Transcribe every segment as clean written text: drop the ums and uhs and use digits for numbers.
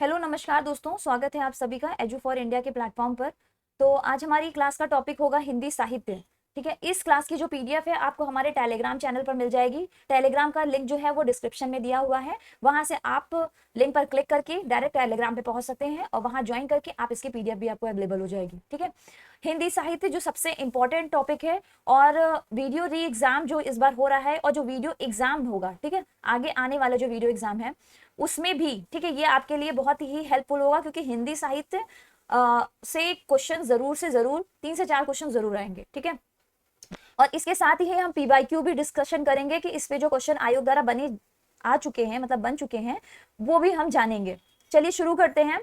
Hello नमस्कार दोस्तों, स्वागत है आप सभी का एजू फॉर इंडिया के प्लेटफॉर्म पर। तो आज हमारी क्लास का टॉपिक होगा हिंदी साहित्य। ठीक है, इस क्लास की जो पीडीएफ है आपको हमारे टेलीग्राम चैनल पर मिल जाएगी। टेलीग्राम का लिंक जो है वो डिस्क्रिप्शन में दिया हुआ है, वहां से आप लिंक पर क्लिक करके डायरेक्ट टेलीग्राम पे पहुंच सकते हैं और वहां ज्वाइन करके आप इसकी पीडीएफ भी आपको अवेलेबल हो जाएगी। ठीक है, हिंदी साहित्य जो सबसे इंपॉर्टेंट टॉपिक है और वीडियो री एग्जाम जो इस बार हो रहा है और जो वीडियो एग्जाम होगा, ठीक है, आगे आने वाला जो वीडियो एग्जाम है उसमें भी, ठीक है, ये आपके लिए बहुत ही हेल्पफुल होगा क्योंकि हिंदी साहित्य से क्वेश्चन जरूर से जरूर 3 से 4 क्वेश्चन जरूर आएंगे। ठीक है, और इसके साथ ही हम पीवाईक्यू भी डिस्कशन करेंगे कि इस पे जो क्वेश्चन आयोग द्वारा बने आ चुके हैं, मतलब बन चुके हैं, वो भी हम जानेंगे। चलिए शुरू करते हैं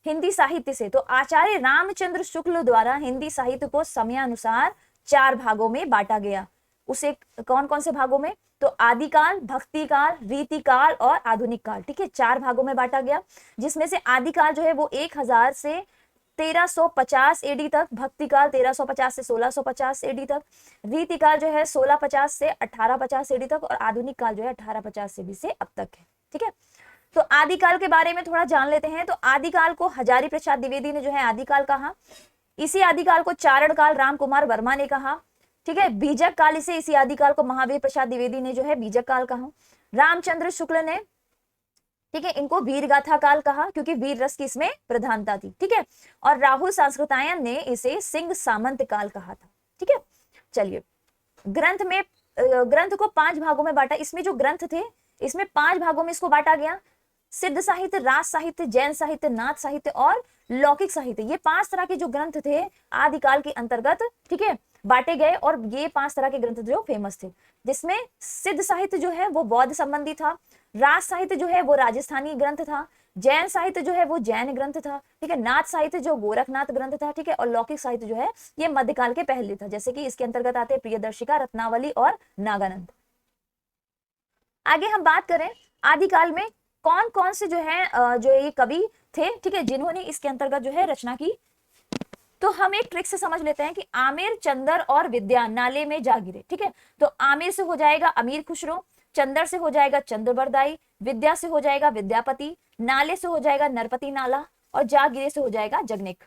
हिंदी साहित्य से। तो आचार्य रामचंद्र शुक्ल द्वारा हिंदी साहित्य को समयानुसार 4 भागों में बांटा गया। उसे कौन कौन से भागों में? तो आदिकाल, भक्तिकाल, रीतिकाल और आधुनिक काल। ठीक है, 4 भागों में बांटा गया, जिसमें से आदिकाल जो है वो 1000 से 1350 एडी तक, भक्तिकाल 1350 से 1650 एडी तक, रीतिकाल जो है 1650 से 1850 एडी तक और आधुनिक काल जो है 1850 से भी से अब तक है। ठीक है, तो आदिकाल के बारे में थोड़ा जान लेते हैं। तो आदिकाल को हजारी प्रसाद द्विवेदी ने जो है आदिकाल कहा। इसी आदिकाल को चारण काल राम कुमार वर्मा ने कहा। ठीक है, बीजक काल इसी आदिकाल को महावीर प्रसाद द्विवेदी ने जो है बीजक काल कहा। रामचंद्र शुक्ल ने, ठीक है, इनको वीर गाथा काल कहा क्योंकि वीर रस की इसमें प्रधानता थी। ठीक है, और राहुल सांस्कृतायन ने इसे सिंह सामंत काल कहा था। ठीक है, चलिए ग्रंथ को 5 भागों में बांटा। इसमें जो ग्रंथ थे इसमें 5 भागों में इसको बांटा गया। सिद्ध साहित्य, राज साहित्य, जैन साहित्य, नाथ साहित्य और लौकिक साहित्य, ये 5 तरह के जो ग्रंथ थे आदिकाल के अंतर्गत, ठीक है, बांटे गए। और ये 5 तरह के ग्रंथ जो फेमस थे, जिसमें सिद्ध साहित्य जो है वो बौद्ध संबंधी था, राज साहित्य जो है वो राजस्थानी ग्रंथ था, जैन साहित्य जो है वो जैन ग्रंथ था, ठीक है, नाथ साहित्य जो गोरखनाथ ग्रंथ था, ठीक है, और लौकिक साहित्य जो है ये मध्यकाल के पहले था, जैसे कि इसके अंतर्गत आते हैं प्रियदर्शिका, रत्नावली और नागानंद। आगे हम बात करें आदिकाल में कौन कौन से जो है जो ये कवि थे, ठीक है, जिन्होंने इसके अंतर्गत जो है रचना की। तो हम एक ट्रिक से समझ लेते हैं कि आमिर, चंदर और विद्या नाले में जा गिरे। ठीक है, तो आमिर से हो जाएगा अमीर खुसरो, चंदर से हो जाएगा चंद्रबरदाई, विद्या से हो जाएगा विद्यापति, नाले से हो जाएगा नरपति नाला और जा गिरे से हो जाएगा जगनिक।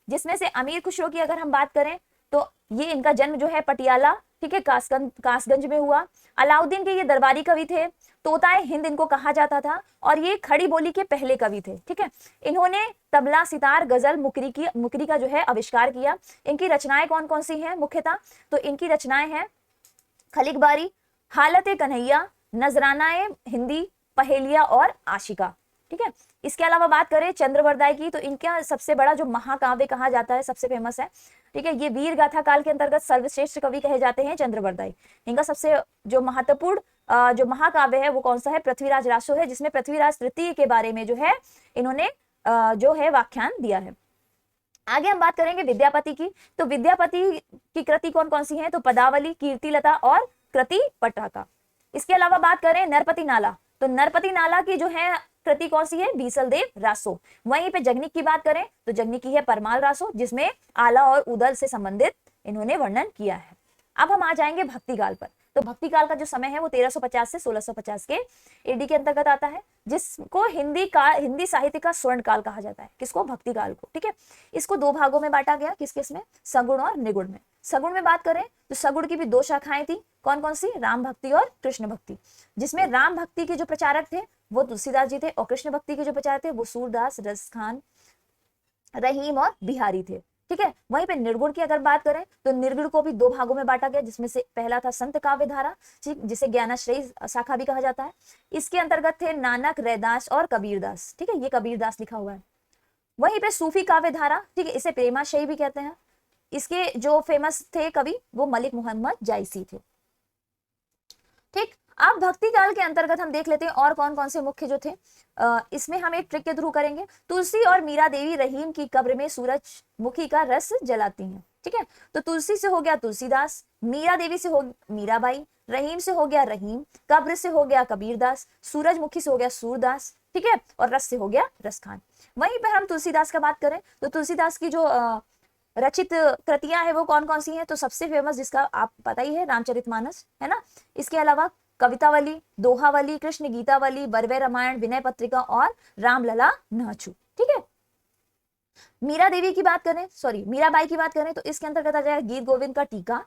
जिसमें से अमीर खुसरो की अगर हम बात करें तो ये इनका जन्म जो है पटियाला, ठीक है, कासगंज में हुआ। अलाउद्दीन के ये दरबारी कवि थे, तोताए हिंद इनको कहा जाता था और ये खड़ी बोली के पहले कवि थे। ठीक है, इन्होंने तबला, सितार, गजल, मुकरी का जो है आविष्कार किया। इनकी रचनाएं कौन कौन सी हैं मुख्यतः? तो इनकी रचनाएं हैं खलिकबारी, हालत कन्हैया, नजरानाए हिंदी, पहेलिया और आशिका। ठीक है, इसके अलावा बात करें चंद्रबरदाई की, तो इनका सबसे बड़ा जो महाकाव्य कहा जाता है, सबसे फेमस है, ठीक है, ये वीर गाथा काल के अंतर्गत सर्वश्रेष्ठ कवि कहे जाते हैं चंद्रबरदाई। इनका सबसे जो महत्वपूर्ण जो महाकाव्य है वो कौन सा है? पृथ्वीराज रासो है, जिसमें पृथ्वीराज तृतीय के बारे में जो है इन्होंने जो है व्याख्यान दिया है। आगे हम बात करेंगे विद्यापति की। तो विद्यापति की कृति कौन कौन सी है? तो पदावली, कीर्तिलता और कृति पटाका। इसके अलावा बात करें नरपति नाला, तो नरपति नाला की जो है कृति कौन सी है? बीसल देव रासो। वहीं पे जगनिक की बात करें तो जगनिक की है परमाल रासो, जिसमें आला और उदल से संबंधित इन्होंने वर्णन किया है। अब हम आ जाएंगे भक्ति काल पर। तो भक्ति काल का जो समय है वो 1350 से 1650 के एडी के अंतर्गत आता है, जिसको हिंदी साहित्य का स्वर्ण काल कहा जाता है। किसको? भक्ति काल को। ठीक है, इसको 2 भागों में बांटा गया। किस किस में? सगुण और निगुण में। सगुण में बात करें तो सगुण की भी 2 शाखाएं थी। कौन कौन सी? राम भक्ति और कृष्ण भक्ति, जिसमें राम भक्ति के जो प्रचारक थे वो तुलसीदास जी थे और कृष्ण भक्ति के जो प्रचारक थे वो सूरदास, रसखान, रहीम और बिहारी थे। ठीक है, वहीं पे निर्गुण की अगर बात करें तो निर्गुण को भी 2 भागों में बांटा गया, जिसमें से पहला था संत काव्य धारा, जिसे ज्ञानाश्रयी शाखा भी कहा जाता है। इसके अंतर्गत थे नानक, रैदास और कबीरदास। ठीक है, ये कबीरदास लिखा हुआ है। वहीं पे सूफी काव्य धारा, ठीक है, इसे प्रेमाशयी भी कहते हैं। इसके जो फेमस थे कवि वो मलिक मोहम्मद जायसी थे। ठीक, अब भक्ति काल के अंतर्गत हम देख लेते हैं और कौन कौन से मुख्य जो थे। इसमें हम एक ट्रिक के थ्रू करेंगे। तुलसी और मीरा देवी रहीम की कब्र में सूरजमुखी का रस जलाती हैं। ठीक है, तो तुलसी से हो गया तुलसीदास, मीरा देवी से हो मीराबाई, रहीम से हो गया रहीम, कब्र से हो गया कबीरदास, सूरजमुखी से हो गया सूरदास, ठीक है, और रस से हो गया रसखान। वहीं पर हम तुलसीदास का बात करें तो तुलसीदास की जो रचित कृतियां है वो कौन कौन सी हैं? तो सबसे फेमस जिसका आप पता ही है रामचरितमानस, है ना। इसके अलावा कवितावली, दोहावली, कृष्ण गीतावली, बरवे रामायण, विनय पत्रिका और रामलला नाचू। ठीक है, मीरा देवी की बात करें, सॉरी मीराबाई की बात करें तो इसके अंतर्गत आ जाएगा गीत गोविंद का टीका,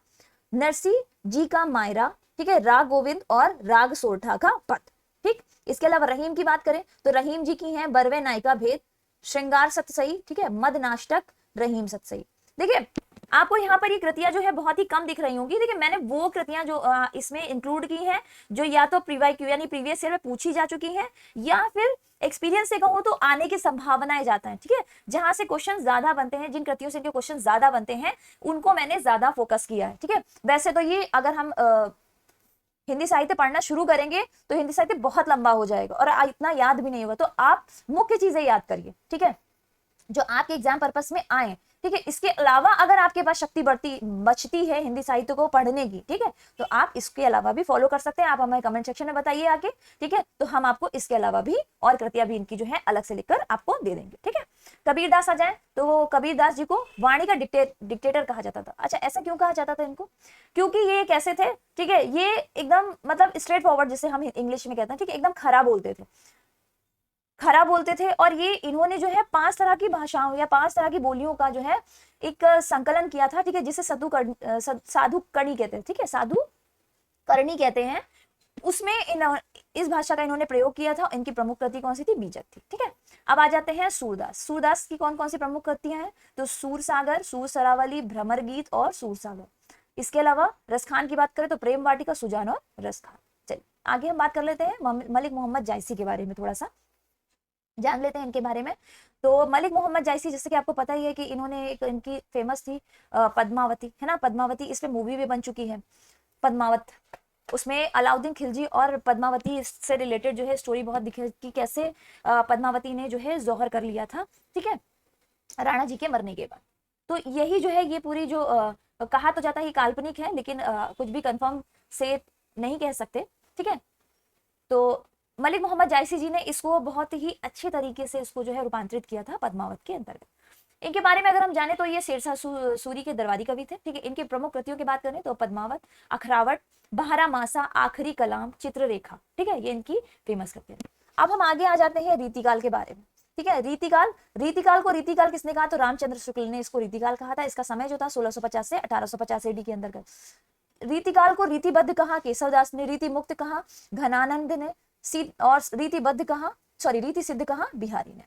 नरसी जी का मायरा, ठीक है, राग गोविंद और राग सोरठा का पद। ठीक, इसके अलावा रहीम की बात करें तो रहीम जी की है बरवे नायिका भेद, श्रृंगार सतसई, ठीक है, मद नाष्टक, रहीम सतसई। देखिए आपको यहाँ पर ये कृतियां जो है बहुत ही कम दिख रही होंगी। देखिए मैंने वो कृतियां जो इसमें इंक्लूड की हैं जो या तो प्रीवाईक्यू यानी प्रीवियस ईयर में पूछी जा चुकी हैं या फिर एक्सपीरियंस से कहूं तो आने की संभावनाएं जाता है। ठीक है, जहां से क्वेश्चन ज्यादा बनते हैं, जिन कृतियों से इनके क्वेश्चन ज्यादा बनते हैं उनको मैंने ज्यादा फोकस किया है। ठीक है, वैसे तो ये अगर हम हिंदी साहित्य पढ़ना शुरू करेंगे तो हिंदी साहित्य बहुत लंबा हो जाएगा और इतना याद भी नहीं होगा, तो आप मुख्य चीजें याद करिए। ठीक है, जो आपके एग्जाम पर्पस में आए। ठीक है, इसके अलावा अगर आपके पास शक्ति बचती है हिंदी साहित्य को पढ़ने की, ठीक है, तो आप इसके अलावा भी फॉलो कर सकते हैं। आप हमें कमेंट सेक्शन में बताइए आके, ठीक है, तो हम आपको इसके अलावा भी और कृतियां भी इनकी जो है अलग से लिखकर आपको दे देंगे। ठीक है, कबीरदास आ जाए तो कबीरदास जी को वाणी का डिक्टेटर कहा जाता था। अच्छा, ऐसा क्यों कहा जाता था इनको? क्योंकि ये कैसे थे, ठीक है, ये एकदम मतलब स्ट्रेट फॉरवर्ड जिसे हम इंग्लिश में कहते हैं, ठीक है, एकदम खरा बोलते थे, खरा बोलते थे। और ये इन्होंने जो है 5 तरह की भाषाओं या 5 तरह की बोलियों का जो है एक संकलन किया था। ठीक है, जिसे साधु करणी कहते हैं। ठीक है, साधु करणी कहते हैं। उसमें इस भाषा का इन्होंने प्रयोग किया था। इनकी प्रमुख कृति कौन सी थी? बीजक थी। ठीक है, अब आ जाते हैं सूरदास। सूरदास की कौन कौन सी प्रमुख कृतियां हैं? तो सूर सागर, सूर सरावली, भ्रमर गीत और सूर सागर। इसके अलावा रसखान की बात करें तो प्रेम वाटिका, सुजान और रसखान। चलिए आगे हम बात कर लेते हैं मलिक मोहम्मद जायसी के बारे में, थोड़ा सा जान लेते हैं इनके बारे में। तो मलिक मोहम्मद जायसी, जैसे कि आपको पता ही है कि इन्होंने एक इनकी फेमस थी पद्मावती, है ना, पद्मावती। इस पे मूवी भी बन चुकी है पद्मावत। उसमें अलाउद्दीन खिलजी और पद्मावती से रिलेटेड जो है स्टोरी बहुत दिखे कि कैसे पद्मावती ने जो है जौहर कर लिया था, ठीक है, राणा जी के मरने के बाद। तो यही जो है ये पूरी जो कहा तो जाता है काल्पनिक है, लेकिन कुछ भी कंफर्म से नहीं कह सकते। ठीक है, तो मलिक मोहम्मद जायसी जी ने इसको बहुत ही अच्छे तरीके से इसको जो है रूपांतरित किया था पद्मावत के अंतर्गत। इनके बारे में अगर हम जाने तो ये शेरशाह सूरी के दरबारी कवि थे। ठीक है, इनकी प्रमुख कृतियों की बात करें तो पद्मावत, अखरावट, बहारा मासा, आखिरी कलाम, चित्ररेखा। ठीक है, ये इनकी फेमस कृतियां। अब हम आगे आ जाते हैं रीतिकाल के बारे में। ठीक है, रीतिकाल को रीतिकाल किसने कहा? तो रामचंद्र शुक्ल ने इसको रीतिकाल कहा था। इसका समय जो था 1650 से 1850 AD के अंतर्गत। रीतिकाल को रीतिबद्ध कहा केशवदास ने, रीति मुक्त कहा घनानंद ने, और रीतिबद्ध कहा, सॉरी रीति सिद्ध कहा बिहारी ने।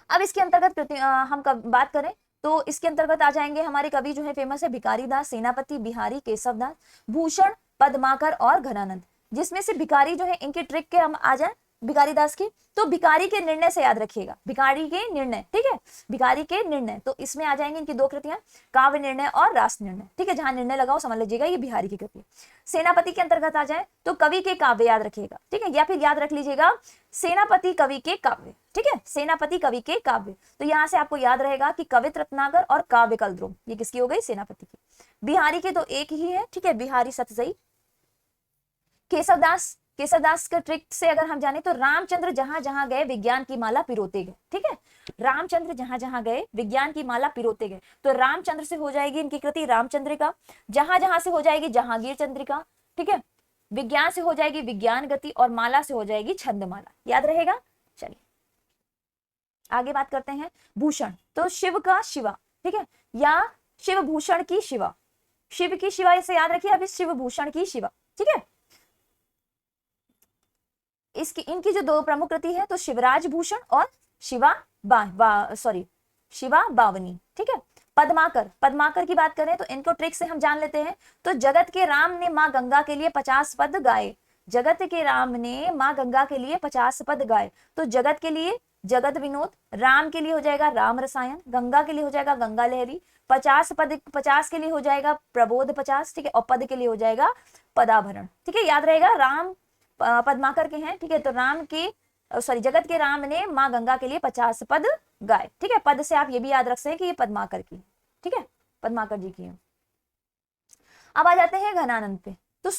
अब इसके अंतर्गत हम बात करें तो इसके अंतर्गत आ जाएंगे हमारे कवि जो है फेमस है भिखारी दास, सेनापति, बिहारी, केशवदास, भूषण, पद्माकर और घनानंद। जिसमें से भिखारी जो है इनके ट्रिक के हम आ जाए भिखारी दास की, तो भिखारी के निर्णय से याद रखिएगा, भिखारी के निर्णय। ठीक है, भिखारी के निर्णय, तो इसमें आ जाएंगे इनकी 2 कृतियां, काव्य निर्णय और रास निर्णय। ठीक है, जहां निर्णय लगाओ समझ लीजिएगा ये बिहारी की कृति है। सेनापति के अंतर्गत आ जाए तो कवि के काव्य याद रखिएगा। ठीक है, या फिर याद रख लीजिएगा सेनापति कवि के काव्य। ठीक है, सेनापति कवि के काव्य, तो यहां से आपको याद रहेगा कि कवित रत्नाकर और काव्य कलद्रोम, ये किसकी हो गई? सेनापति की। बिहारी के तो एक ही है, ठीक है, बिहारी सतसई। केशवदास के ट्रिक से अगर हम जाने तो रामचंद्र जहां जहां गए विज्ञान की माला पिरोते गए। ठीक है, रामचंद्र जहां जहां गए विज्ञान की माला पिरोते गए, तो रामचंद्र से हो जाएगी इनकी कृति रामचंद्रिका, जहां जहां से हो जाएगी जहांगीर चंद्रिका। ठीक है, विज्ञान से हो जाएगी विज्ञान गति और माला से हो जाएगी छंदमाला। याद रहेगा? चलिए आगे बात करते हैं। भूषण, तो शिव का शिवा, ठीक है, या शिव भूषण की शिवा, शिव की शिवा इसे याद रखिए, अभी शिव भूषण की शिवा। ठीक है, इनकी जो 2 प्रमुख कृति है तो शिवराज भूषण और शिवा बावनी। ठीक है, पद्माकर की बात करें तो इनको ट्रिक से हम जान लेते हैं। तो जगत के राम ने माँ गंगा के लिए 50 पद गाए, जगत के राम ने माँ गंगा के लिए 50 पद गाए। तो जगत के लिए जगत विनोद, राम के लिए हो जाएगा राम रसायन, गंगा के लिए हो जाएगा गंगा लहरी, 50 के लिए हो जाएगा प्रबोध 50। ठीक है, और पद के लिए हो जाएगा पदाभरण। ठीक है, याद रहेगा राम पद्माकर के हैं। ठीक है, तो जगत के राम ने माँ गंगा के लिए 50 पद गाए। ठीक है, पद से आप ये भी याद रख सकते हैं कि ये पद्माकर की, ठीक है, पद्माकर जी की है। अब आ जाते हैं घनानंद पे। तो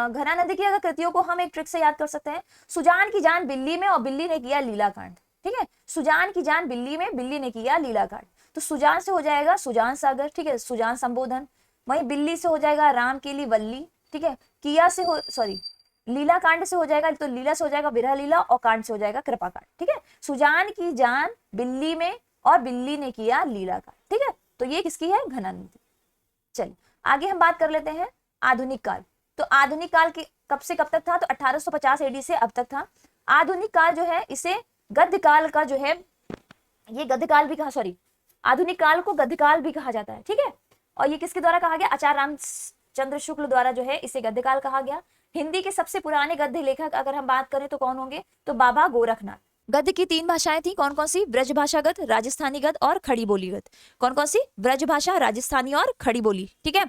घनानंद की अगर कृतियों को हम एक ट्रिक से याद कर सकते हैं। सुजान की जान बिल्ली में और बिल्ली ने किया लीला कांड। ठीक है, सुजान की जान बिल्ली में, बिल्ली ने किया लीला कांड। तो सुजान से हो जाएगा सुजान सागर, ठीक है, सुजान संबोधन। वहीं बिल्ली से हो जाएगा राम के लिए वल्ली, ठीक है, किया से हो सॉरी लीला कांड से हो जाएगा, तो लीला से हो जाएगा विरह लीला, और कांड से हो जाएगा कृपा कांड। ठीक है, सुजान की जान बिल्ली में और बिल्ली ने किया लीला कांड। ठीक है, तो ये किसकी है, घनानंद। चलिए आगे हम बात कर लेते हैं आधुनिक काल। तो आधुनिक काल के कब से कब तक था, तो 1850 एडी से अब तक था। आधुनिक काल जो है इसे गद्य काल का जो है, ये गद्य काल भी कहा, सॉरी आधुनिक काल को गद्य काल भी कहा जाता है। ठीक है, और ये किसके द्वारा कहा गया, आचार्य रामचंद्र शुक्ल द्वारा जो है इसे गद्य काल कहा गया। हिंदी के सबसे पुराने गद्य लेखक अगर हम बात करें तो कौन होंगे, तो बाबा गोरखनाथ। गद्य की 3 भाषाएं थी, कौन कौन सी, ब्रज भाषा गद्य, राजस्थानी गद्य और खड़ी बोली गद्य। कौन कौन सी, ब्रज भाषा, राजस्थानी और खड़ी बोली। ठीक है,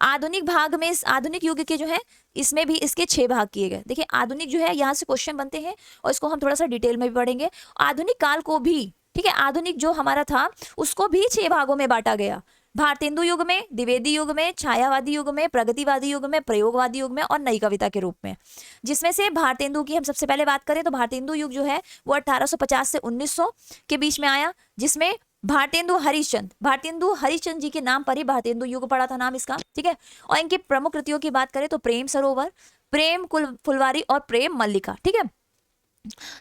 आधुनिक भाग में आधुनिक युग के जो है इसमें भी इसके 6 भाग किए गए। देखिए आधुनिक जो है यहाँ से क्वेश्चन बनते हैं और इसको हम थोड़ा सा डिटेल में भी पढ़ेंगे। आधुनिक काल को भी, ठीक है, आधुनिक जो हमारा था उसको भी 6 भागों में बांटा गया। भारतेंदु युग में, द्विवेदी युग में, छायावादी युग में, प्रगतिवादी युग में, प्रयोगवादी युग में और नई कविता के रूप में। जिसमें से भारतेंदु की हम सबसे पहले बात करें तो भारतेंदु युग जो है वो 1850 से 1900 के बीच में आया, जिसमें भारतेंदु हरिश्चंद्र जी के नाम पर ही भारतेंदु युग पड़ा था नाम इसका। ठीक है, और इनकी प्रमुख कृतियों की बात करें तो प्रेम सरोवर, प्रेम फुलवारी और प्रेम मल्लिका। ठीक है,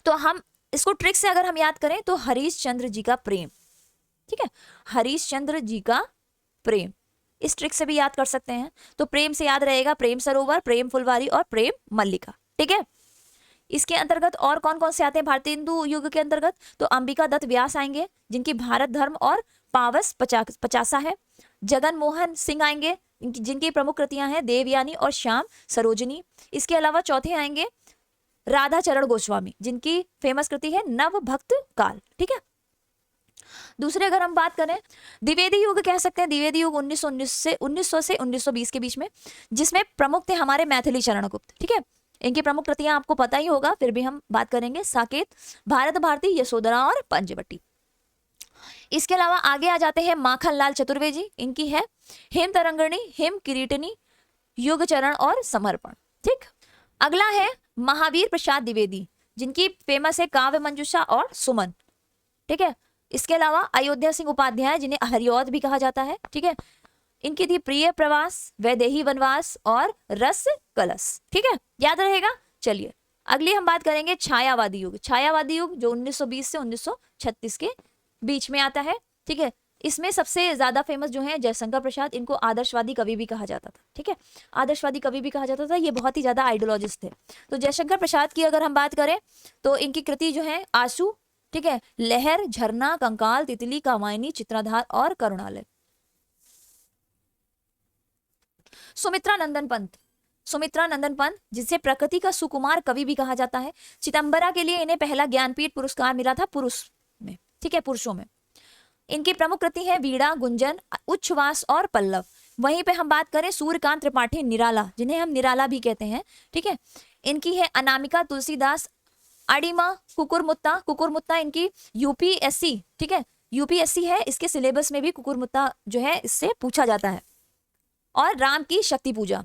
तो हम इसको ट्रिक से अगर हम याद करें तो हरिश्चंद्र जी का प्रेम, ठीक है, हरिश्चंद्र जी का प्रेम, इस ट्रिक से भी याद कर सकते हैं। तो प्रेम से याद रहेगा प्रेम सरोवर, प्रेम फुलवारी और प्रेम मल्लिका। ठीक है, इसके अंतर्गत और कौन कौन से आते हैं भारतेंदु युग के अंतर्गत, तो अंबिका दत्त व्यास आएंगे जिनकी भारत धर्म और पावस 50 है। जगन मोहन सिंह आएंगे जिनकी प्रमुख कृतियां हैं देवयानी और श्याम सरोजनी। इसके अलावा चौथे आएंगे राधा चरण गोस्वामी जिनकी फेमस कृति है नव भक्त काल। ठीक है, दूसरे अगर हम बात करें द्विवेदी युग कह सकते हैं, द्विवेदी युग 1900 से 1920 के बीच में, जिसमें प्रमुख थे हमारे मैथिली चरण गुप्त। ठीक है, इनकी प्रमुख कृतियां आपको पता ही होगा, फिर भी हम बात करेंगे, साकेत, भारत भारती, यशोधरा और पंचवटी। इसके अलावा आगे आ जाते हैं माखनलाल चतुर्वेदी, इनकी है हेम तरंगिणी, हेम किरीटनी, युग चरण और समर्पण। ठीक, अगला है महावीर प्रसाद द्विवेदी जिनकी फेमस है काव्य मंजूषा और सुमन। ठीक है, इसके अलावा अयोध्या सिंह उपाध्याय जिन्हें हरिऔध भी कहा जाता है। ठीक है, इनकी थी प्रिय प्रवास, वैदेही वनवास और रस कलश। ठीक है, याद रहेगा। चलिए अगली हम बात करेंगे छायावादी युग। छायावादी युग जो 1920 से 1936 के बीच में आता है। ठीक है, इसमें सबसे ज्यादा फेमस जो है जयशंकर प्रसाद, इनको आदर्शवादी कवि भी कहा जाता था। ठीक है, आदर्शवादी कवि भी कहा जाता था, ये बहुत ही ज्यादा आइडियोलॉजिस्ट थे। तो जयशंकर प्रसाद की अगर हम बात करें तो इनकी कृति जो है आंसू, ठीक है, लहर, झरना, कंकाल, तितली, कामायनी, चित्राधार और करुणालय। सुमित्रा नंदन पंत जिसे प्रकृति का सुकुमार कवि भी कहा जाता है। चिदंबरा के लिए इन्हें पहला ज्ञानपीठ पुरस्कार मिला था पुरुष में। ठीक है, पुरुषों में। इनकी प्रमुख कृति है वीणा, गुंजन, उच्छ्वास और पल्लव। वहीं पे हम बात करें सूर्यकांत त्रिपाठी निराला, जिन्हें हम निराला भी कहते हैं। ठीक है, इनकी है अनामिका, तुलसीदास, अडिमा, कुकुरमुत्ता इनकी यूपीएससी। ठीक है, यूपीएससी है, इसके सिलेबस में भी कुकुरमुत्ता जो है इससे पूछा जाता है। और राम की शक्ति पूजा।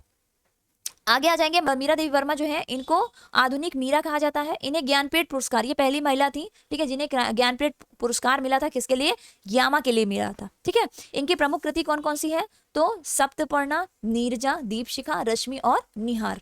आगे आ जाएंगे मीरा देवी वर्मा जो है, इनको आधुनिक मीरा कहा जाता है। इन्हें ज्ञानपीठ पुरस्कार, ये पहली महिला थी, ठीक है, जिन्हें ज्ञानपीठ पुरस्कार मिला था। किसके लिए? ग्यामा के लिए मिला था। ठीक है, इनकी प्रमुख कृति कौन कौन सी है? तो सप्तपर्णा, नीरजा, दीपशिखा, रश्मि और निहार।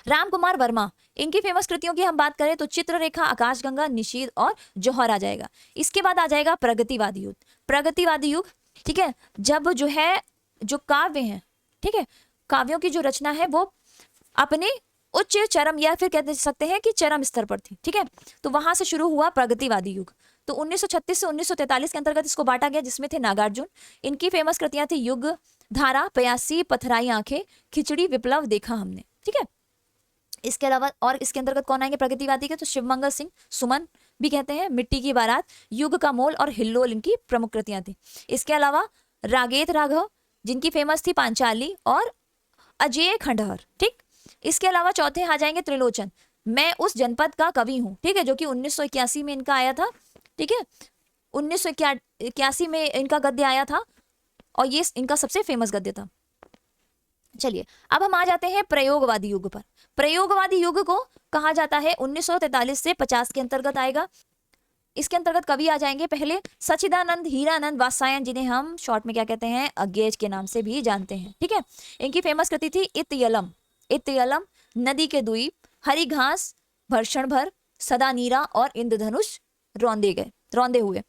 राम कुमार वर्मा, इनकी फेमस कृतियों की हम बात करें तो चित्ररेखा, आकाशगंगा, निषेध और जौहर आ जाएगा। इसके बाद आ जाएगा प्रगतिवादी युग। प्रगतिवादी युग, ठीक है, जब जो है जो काव्य हैं, ठीक है, काव्यों की जो रचना है वो अपने उच्च चरम या फिर कह सकते हैं कि चरम स्तर पर थी। ठीक है, तो वहां से शुरू हुआ प्रगतिवादी युग। तो 1936 से 1943 के अंतर्गत इसको बांटा गया, जिसमें थे नागार्जुन। इनकी फेमस कृतियां थी युग धारा, प्यासी, पथराई आंखें, खिचड़ी, विप्लव देखा हमने। ठीक है, इसके अलावा और इसके अंतर्गत कौन आएंगे प्रगतिवादी के? तो शिवमंगल सिंह, सुमन भी कहते हैं, मिट्टी की बारात, युग का मोल और हिल्लोल इनकी प्रमुख कृतियां थी। इसके अलावा रागेत राघव जिनकी फेमस थी पांचाली और अजय खंडहर। ठीक, इसके अलावा चौथे आ जाएंगे त्रिलोचन, मैं उस जनपद का कवि हूं। ठीक है, जो कि 1981 में इनका आया था। ठीक है, 1981 में इनका गद्य आया था और ये इनका सबसे फेमस गद्य था। चलिए अब हम आ जाते हैं प्रयोगवादी युग पर। प्रयोगवादी युग को कहा जाता है 1943 से 50 के अंतर्गत आएगा। इसके अंतर्गत कवि आ जाएंगे पहले सच्चिदानंद हीरानंद वात्स्यायन, जिन्हें हम शॉर्ट में क्या कहते हैं, अज्ञेय के नाम से भी जानते हैं। ठीक है, इनकी फेमस कृति थी इत्ययलम, इत्ययलम, नदी के द्वीप, हरी घास, भर्षण भर, सदा नीरा और इंद्रधनुष रौंदे हुए।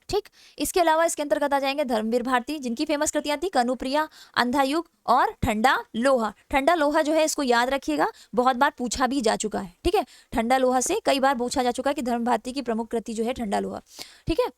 ठीक, इसके अलावा इसके अंतर्गत आ जाएंगे धर्मवीर भारती, जिनकी फेमस कृतियां थी कनुप्रिया, अंधा युग और ठंडा लोहा। ठंडा लोहा जो है इसको याद रखिएगा, बहुत बार पूछा भी जा चुका है। ठीक है, ठंडा लोहा से कई बार पूछा जा चुका है कि धर्म भारती की प्रमुख कृति जो है ठंडा लोहा। ठीक है,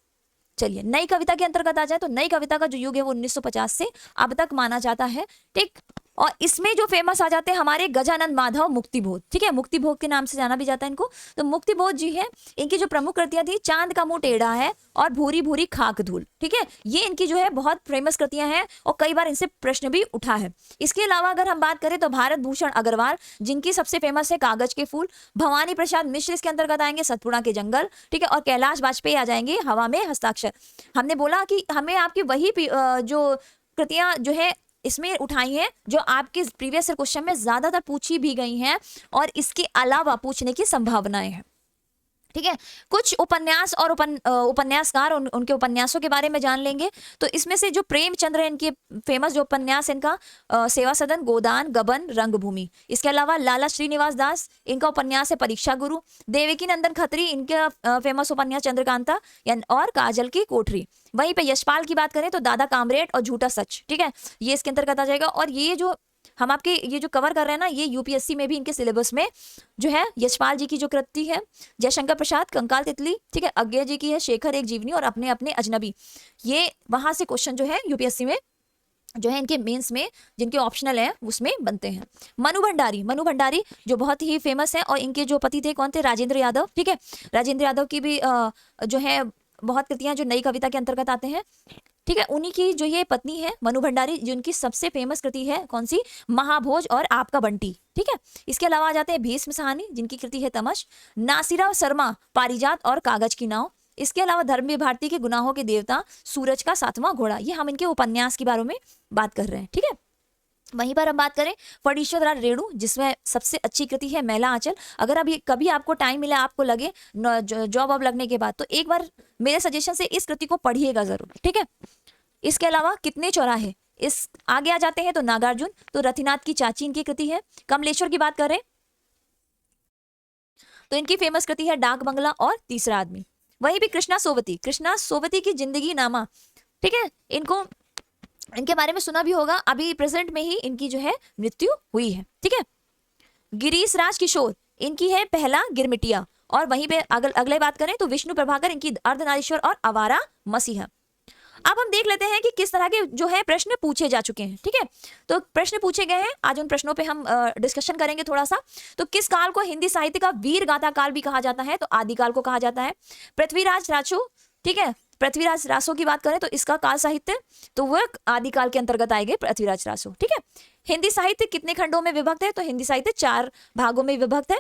चलिए नई कविता के अंतर्गत आ जाए तो नई कविता का जो युग है वो 1950 से अब तक माना जाता है। ठीक, और इसमें जो फेमस आ जाते हैं हमारे गजानन माधव मुक्तिबोध। ठीक है, मुक्तिबोध के नाम से जाना भी जाता है इनको। तो मुक्तिबोध जी है, इनकी जो प्रमुख कृतियां थी चांद का मुंह टेढ़ा है और भूरी भूरी खाक धूल। ठीक है, ये इनकी जो है बहुत फेमस कृतियां हैं और कई बार इनसे प्रश्न भी उठा है। इसके अलावा अगर हम बात करें तो भारत भूषण अग्रवाल, जिनकी सबसे फेमस है कागज के फूल, भवानी प्रसाद मिश्र इसके अंतर्गत आएंगे सतपुड़ा के जंगल। ठीक है, और कैलाश वाजपेयी आ जाएंगे हवा में हस्ताक्षर। हमने बोला कि हमें आपकी वही जो कृतियां जो है इसमें उठाई है जो आपके प्रीवियस क्वेश्चन में ज्यादातर पूछी भी गई हैं और इसके अलावा पूछने की संभावनाएं हैं। ठीक है, कुछ उपन्यास और उपन्यासकार उनके उपन्यासों के बारे में जान लेंगे। तो इसमें से जो प्रेमचंद्र है, इनके फेमस जो उपन्यास इनका सेवा सदन, गोदान, गबन, रंगभूमि। इसके अलावा लाला श्रीनिवास दास, इनका उपन्यास है परीक्षा गुरु। देवकी नंदन खत्री, इनका फेमस उपन्यास चंद्रकांता और काजल की कोठरी। वहीं पे यशपाल की बात करें तो दादा कामरेड और झूठा सच। ठीक है, ये इसके अंतर्गत आ जाएगा। और ये जो हम आपके ये जो कवर कर रहे हैं ना, ये यूपीएससी में भी इनके सिलेबस में जो है यशपाल जी की जो कृति है जयशंकर प्रसाद, कंकाल तितली। ठीक है, अज्ञेय जी की है शेखर एक जीवनी और अपने अपने अजनबी। ये वहां से क्वेश्चन जो है यूपीएससी में जो है इनके मेंस में जिनके ऑप्शनल है उसमें बनते हैं। मनु भंडारी जो बहुत ही फेमस है और इनके जो पति थे कौन थे, राजेंद्र यादव। ठीक है, राजेंद्र यादव की भी जो है बहुत कृतियां जो नई कविता के अंतर्गत आते हैं। ठीक है, उन्हीं की जो ये पत्नी है मनु भंडारी, जिनकी सबसे फेमस कृति है कौन सी, महाभोज और आपका बंटी। ठीक है, इसके अलावा आ जाते हैं भीष्म साहनी, जिनकी कृति है तमश, नासिरा शर्मा, पारिजात और कागज की नाव। इसके अलावा धर्मवीर भारती के गुनाहों के देवता, सूरज का सातवां घोड़ा। ये हम इनके उपन्यास के बारे में बात कर रहे हैं। ठीक है, वहीं पर हम बात करें फणीश्वर रेणु, जिसमें सबसे अच्छी कृति है मैला आंचल। अगर अभी कभी आपको टाइम मिले, आपको लगे जॉब अब लगने के बाद, तो एक बार मेरे सजेशन से इस कृति को पढ़िएगा जरूर। ठीक है, इसके अलावा कितने चौराहे, इस आगे आ जाते हैं तो नागार्जुन, तो रथिनाथ की चाची इनकी कृति है। कमलेश्वर की बात करें तो इनकी फेमस कृति है डाक बंगला और तीसरा आदमी। वहीं भी कृष्णा सोवती की जिंदगी नामा। ठीक है, इनके बारे में सुना भी होगा, अभी प्रेजेंट में ही इनकी जो है मृत्यु हुई है। ठीक है, गिरीश राज किशोर, इनकी है पहला गिरमिटिया। और वहीं पे अगले बात करें तो विष्णु प्रभाकर, इनकी अर्धनारीश्वर और आवारा मसीहा। अब हम देख लेते हैं कि किस तरह के जो है प्रश्न पूछे जा चुके हैं। ठीक है, तो प्रश्न पूछे गए हैं, आज उन प्रश्नों पे हम डिस्कशन करेंगे थोड़ा सा। तो किस काल को हिंदी साहित्य का वीर गाथा काल भी कहा जाता है, तो आदिकाल को कहा जाता है। पृथ्वीराज रासो, ठीक है, पृथ्वीराज रासो की बात करें तो इसका काल साहित्य तो वह आदिकाल के अंतर्गत आएंगे पृथ्वीराज रासो। ठीक है, हिंदी साहित्य कितने खंडों में विभक्त है, तो हिंदी साहित्य 4 भागों में विभक्त है।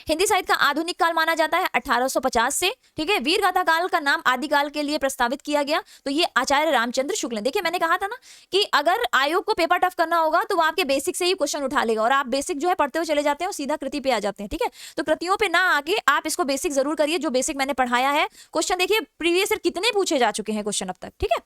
हिंदी साहित्य का आधुनिक काल माना जाता है 1850 से। ठीक है, वीर गाथा काल का नाम आदिकाल के लिए प्रस्तावित किया गया, तो ये आचार्य रामचंद्र शुक्ल ने। देखिए मैंने कहा था ना कि अगर आयोग को पेपर टफ करना होगा तो वो आपके बेसिक से ही क्वेश्चन उठा लेगा, और आप बेसिक जो है पढ़ते हुए चले जाते हैं और सीधा कृति पे आ जाते हैं। ठीक है, तो कृतियों पे ना आके आप इसको बेसिक जरूर करिए, जो बेसिक मैंने पढ़ाया है। क्वेश्चन देखिए प्रीवियस ईयर कितने पूछे जा चुके हैं क्वेश्चन अब तक। ठीक है,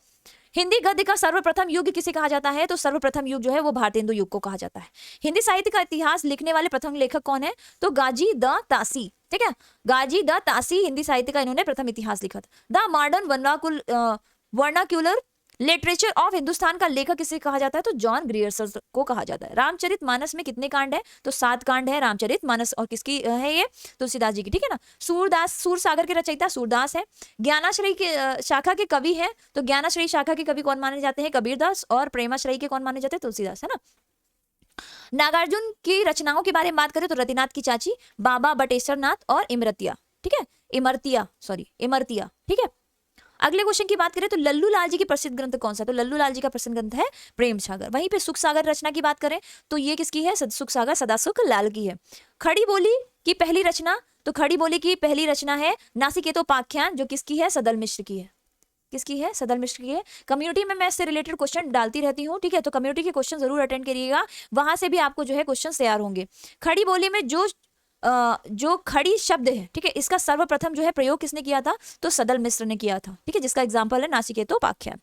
हिंदी गद्य का सर्वप्रथम युग किसे कहा जाता है, तो सर्वप्रथम युग जो है वो भारतेंदु युग को कहा जाता है। हिंदी साहित्य का इतिहास लिखने वाले प्रथम लेखक कौन है, तो गाजी द तासी। ठीक है, गाजी द तासी हिंदी साहित्य का इन्होंने प्रथम इतिहास लिखा था। The modern vernacular literature of Hindustan का लेखक किसे कहा जाता है, तो जॉन ग्रियर्सन को कहा जाता है। रामचरितमानस में कितने कांड है, तो 7 कांड है रामचरितमानस, और किसकी है ये, तुलसीदास जी की। ठीक है ना, सूरदास, सूरसागर के रचयिता सूरदास है। ज्ञानाश्रयी के शाखा के कवि है, तो ज्ञानाश्रयी शाखा के कवि कौन माने जाते हैं, कबीरदास, और प्रेमाश्रयी के कौन माने जाते हैं, तुलसीदास, है ना। नागार्जुन की रचनाओं के बारे में बात करें तो रतिनाथ की चाची, बाबा बटेश्वर नाथ और इमरतिया। ठीक है, इमरतिया। ठीक है, अगले क्वेश्चन की बात करें तो लल्लू लाल जी की प्रसिद्ध ग्रंथ कौन सा, तो लल्लू लाल जी का प्रसिद्ध ग्रंथ है प्रेम सागर। वहीं पे सुख सागर रचना की बात करें तो ये किसकी है, सुख सागर सदासुख लाल की है। खड़ी बोली की पहली रचना, तो खड़ी बोली की पहली रचना है नासिकेतोपाख्यान, जो किसकी है, सदल मिश्र की है। किसकी है, सदल मिश्र की है। कम्युनिटी में मैं इससे रिलेटेड क्वेश्चन डालती रहती हूँ। ठीक है, तो कम्युनिटी के क्वेश्चन जरूर अटेंड करिएगा, वहां से भी आपको जो है क्वेश्चन तैयार होंगे। खड़ी बोली में जो जो खड़ी शब्द है, ठीक है, इसका सर्वप्रथम जो है प्रयोग किसने किया था, तो सदल मिश्र ने किया था, ठीक है, जिसका एग्जाम्पल है नाचिकेतोपाख्यान।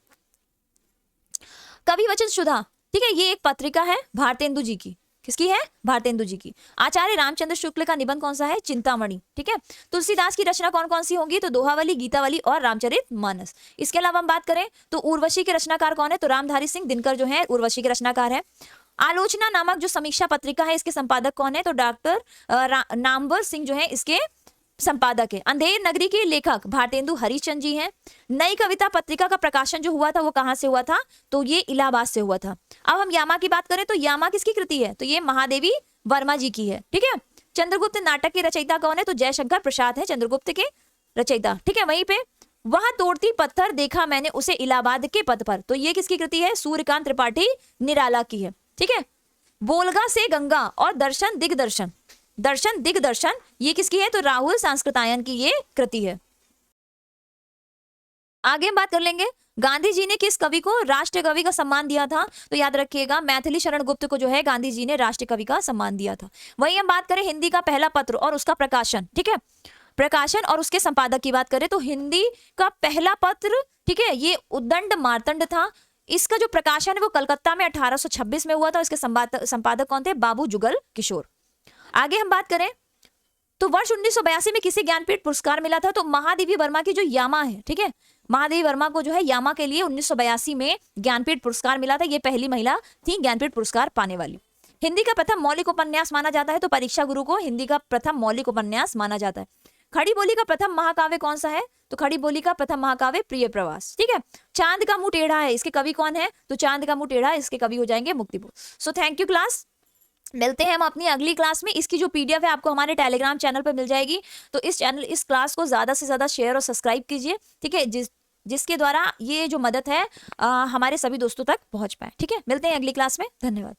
कवि वचन सुधा, ठीक है, ये एक पत्रिका है भारतेंदु जी की, किसकी है, भारतेंदु जी की। आचार्य रामचंद्र शुक्ल का निबंध कौन सा है, चिंतामणि, ठीक है। तुलसीदास की रचना कौन कौन सी होंगी, तो दोहावली, गीतावली और रामचरितमानस। इसके अलावा हम बात करें तो उर्वशी के रचनाकार कौन है, तो रामधारी सिंह दिनकर जो है उर्वशी के रचनाकार है। आलोचना नामक जो समीक्षा पत्रिका है, इसके संपादक कौन है, तो डॉक्टर नामवर सिंह जो है इसके संपादक है। अंधेर नगरी के लेखक भारतेंदु हरिश्चंद्र जी हैं। नई कविता पत्रिका का प्रकाशन जो हुआ था वो कहां से हुआ था, तो ये इलाहाबाद से हुआ था। अब हम यामा की बात करें तो यामा किसकी कृति है, तो ये महादेवी वर्मा जी की है, ठीक है। चंद्रगुप्त नाटक के रचयिता कौन है, तो जयशंकर प्रसाद है चंद्रगुप्त के रचयिता, ठीक है। वहीं पे वह तोड़ती पत्थर देखा मैंने उसे इलाहाबाद के पथ पर, तो ये किसकी कृति है, सूर्यकांत त्रिपाठी निराला की है, ठीक है। बोलगा से गंगा और दर्शन दिग्दर्शन, दर्शन दिग्दर्शन ये किसकी है, तो राहुल सांस्कृतायन की ये कृति है। आगे हम बात कर लेंगे गांधी जी ने किस कवि को राष्ट्र कवि का सम्मान दिया था, तो याद रखिएगा मैथिली शरण गुप्त को जो है गांधी जी ने राष्ट्र कवि का सम्मान दिया था। वहीं हम बात करें हिंदी का पहला पत्र और उसका प्रकाशन, ठीक है, प्रकाशन और उसके संपादक की बात करें तो हिंदी का पहला पत्र, ठीक है, ये उद्दंड मार्तंड था। इसका जो प्रकाशन है वो कलकत्ता में 1826 में हुआ था। इसके संपादक कौन थे, बाबू जुगल किशोर। आगे हम बात करें तो वर्ष 1982 में किसे ज्ञानपीठ पुरस्कार मिला था, तो महादेवी वर्मा की जो यामा है, ठीक है, महादेवी वर्मा को जो है यामा के लिए 1982 में ज्ञानपीठ पुरस्कार मिला था। ये पहली महिला थी ज्ञानपीठ पुरस्कार पाने वाली। हिंदी का प्रथम मौलिक उपन्यास माना जाता है, तो परीक्षा गुरु को हिंदी का प्रथम मौलिक उपन्यास माना जाता है। खड़ी बोली का प्रथम महाकाव्य कौन सा है, तो खड़ी बोली का प्रथम महाकाव्य प्रिय प्रवास, ठीक है। चांद का मुंह टेढ़ा है, इसके कवि कौन है, तो चांद का मुंह टेढ़ा, इसके कवि हो जाएंगे Muktibodh. So thank you class, मिलते हैं हम अपनी अगली क्लास में। इसकी जो पीडीएफ है आपको हमारे टेलीग्राम चैनल पर मिल जाएगी, तो इस क्लास को ज्यादा से ज्यादा शेयर और सब्सक्राइब कीजिए, ठीक है, जिसके द्वारा ये जो मदद है हमारे सभी दोस्तों तक पहुंच पाए, ठीक है। मिलते हैं अगली क्लास में, धन्यवाद।